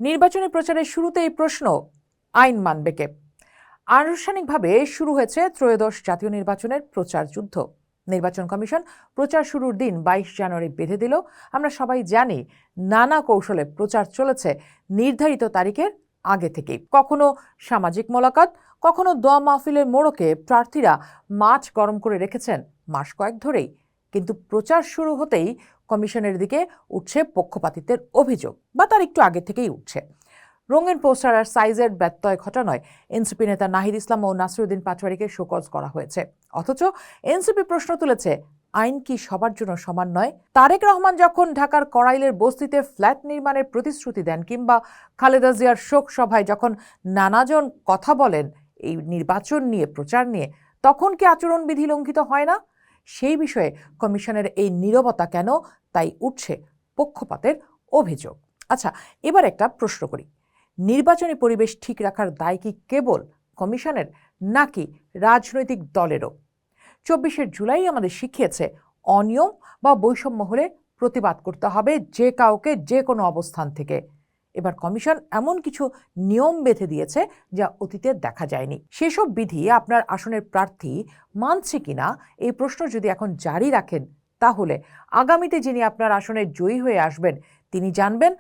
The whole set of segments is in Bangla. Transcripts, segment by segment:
নির্বাচনী প্রচারের শুরুতেই প্রশ্ন, আইন মানবে কে? আনুষ্ঠানিকভাবে শুরু হয়েছে ত্রয়োদশ জাতীয় নির্বাচনের প্রচার যুদ্ধ। নির্বাচন কমিশন প্রচার শুরুর দিন 22 জানুয়ারি বেঁধে দিল। আমরা সবাই জানি নানা কৌশলে প্রচার চলেছে নির্ধারিত তারিখের আগে থেকেই। কখনো সামাজিক মোলাকাত, কখনো দোয়া মাহফিলের মোড়কে প্রার্থীরা মাঠ গরম করে রেখেছেন মাস কয়েক ধরেই। কিন্তু প্রচার শুরু হতেই কমিশনের দিকে উঠছে পক্ষপাতিত্বের অভিযোগ, বা তার একটু আগে থেকেই উঠছে। রঙিন পোস্টার আর সাইজের ব্যত্যয় ঘটানোয় এনসিপি নেতা নাহিদ ইসলাম ও নাসিরুদ্দিন পাটোয়ারিকে শোকজ করা হয়েছে। অথচ এনসিপি প্রশ্ন তুলেছে, আইন কি সবার জন্য সমান নয়? তারেক রহমান যখন ঢাকার কড়াইলের বস্তিতে ফ্ল্যাট নির্মাণের প্রতিশ্রুতি দেন, কিংবা খালেদা জিয়ার শোক সভায় যখন নানাজন কথা বলেন এই নির্বাচন নিয়ে, প্রচার নিয়ে, তখন কি আচরণবিধি লঙ্ঘিত হয় না? সেই বিষয়ে কমিশনের এই নীরবতা কেন, তাই উঠছে পক্ষপাতের অভিযোগ। আচ্ছা, এবার একটা প্রশ্ন করি, নির্বাচনী পরিবেশ ঠিক রাখার দায় কি কেবল কমিশনের, নাকি রাজনৈতিক দলেরও? 24শে জুলাই আমাদের শিখিয়েছে, অনিয়ম বা বৈষম্য হলে প্রতিবাদ করতে হবে যে কাউকে, যে কোনো অবস্থান থেকে। এবার কমিশন এমন কিছু নিয়ম বেঁধে দিয়েছে যা অতীতে দেখা যায়নি। সেসব বিধি আপনার আসনের প্রার্থী মানছে কিনা, এই প্রশ্ন যদি এখন জারি রাখেন, তাহলে আগামীতে যিনি আপনার আসনে জয়ী হয়ে আসবেন তিনি জানবেন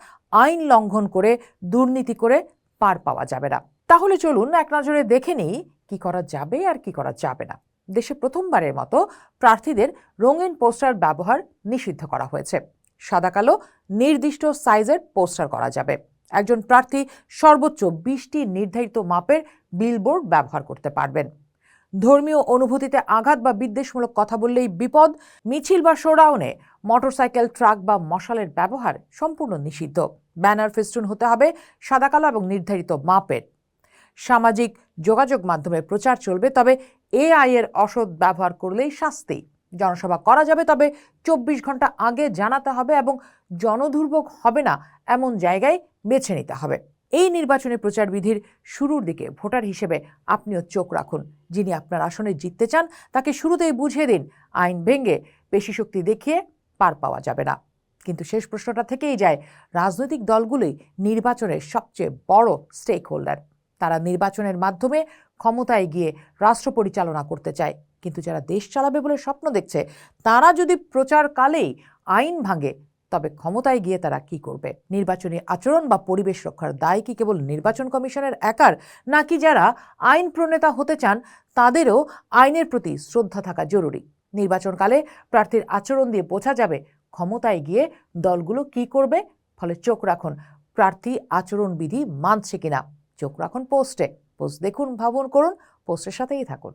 আইন লঙ্ঘন করে, দুর্নীতি করে পার পাওয়া যাবে না। তাহলে চলুন এক নজরে দেখে নিই কি করা যাবে আর কি করা যাবে না। দেশে প্রথমবারের মতো প্রার্থীদের রঙিন পোস্টার ব্যবহার নিষিদ্ধ করা হয়েছে। সাদা কালো নির্দিষ্ট সাইজের পোস্টার করা যাবে। একজন প্রার্থী সর্বোচ্চ 20টি নির্ধারিত মাপের বিলবোর্ড ব্যবহার করতে পারবেন। ধর্মীয় অনুভূতিতে আঘাত বা বিদ্বেষমূলক কথা বললেই বিপদ। মিছিল বা শোডাউনে মোটরসাইকেল, ট্রাক বা মশালের ব্যবহার সম্পূর্ণ নিষিদ্ধ। ব্যানার, ফেস্টুন হতে হবে সাদা কালো এবং নির্ধারিত মাপের। সামাজিক যোগাযোগ মাধ্যমে প্রচার চলবে, তবে এআই এর অসৎ ব্যবহার করলেই শাস্তি। জনসভা করা যাবে, তবে 24 ঘন্টা আগে জানাতে হবে এবং জনদুর্ভোগ হবে না এমন জায়গায় বেছে নিতে হবে। এই নির্বাচনী প্রচার বিধির শুরুর দিকে ভোটার হিসেবে আপনিও চোখ রাখুন। যিনি আপনার আসনে জিততে চান তাকে শুরুতেই বুঝিয়ে দিন, আইন ভেঙে পেশি শক্তি দেখিয়ে পার পাওয়া যাবে না। কিন্তু শেষ প্রশ্নটা থেকেই যায়, রাজনৈতিক দলগুলোই নির্বাচনের সবচেয়ে বড় স্টেক হোল্ডার। তারা নির্বাচনের মাধ্যমে ক্ষমতায় গিয়ে রাষ্ট্র পরিচালনা করতে চায়, কিন্তু যারা দেশ চালাবে বলে স্বপ্ন দেখছে, তারা যদি প্রচারকালেই আইন ভাঙে, তবে ক্ষমতায় গিয়ে তারা কি করবে? নির্বাচনী আচরণ বা পরিবেশ রক্ষার দায় কি কেবল নির্বাচন কমিশনের একার, নাকি যারা আইন প্রণেতা হতে চান তাদেরও আইনের প্রতি শ্রদ্ধা থাকা জরুরি? নির্বাচনকালে প্রার্থীর আচরণ দিয়ে বোঝা যাবে ক্ষমতায় গিয়ে দলগুলো কি করবে। ফলে চোখ রাখুন প্রার্থী আচরণবিধি মানছে কিনা। চোখ রাখুন পোস্টে। পোস্ট দেখুন, ভাবুন, করুন, পোস্টের সাথেই থাকুন।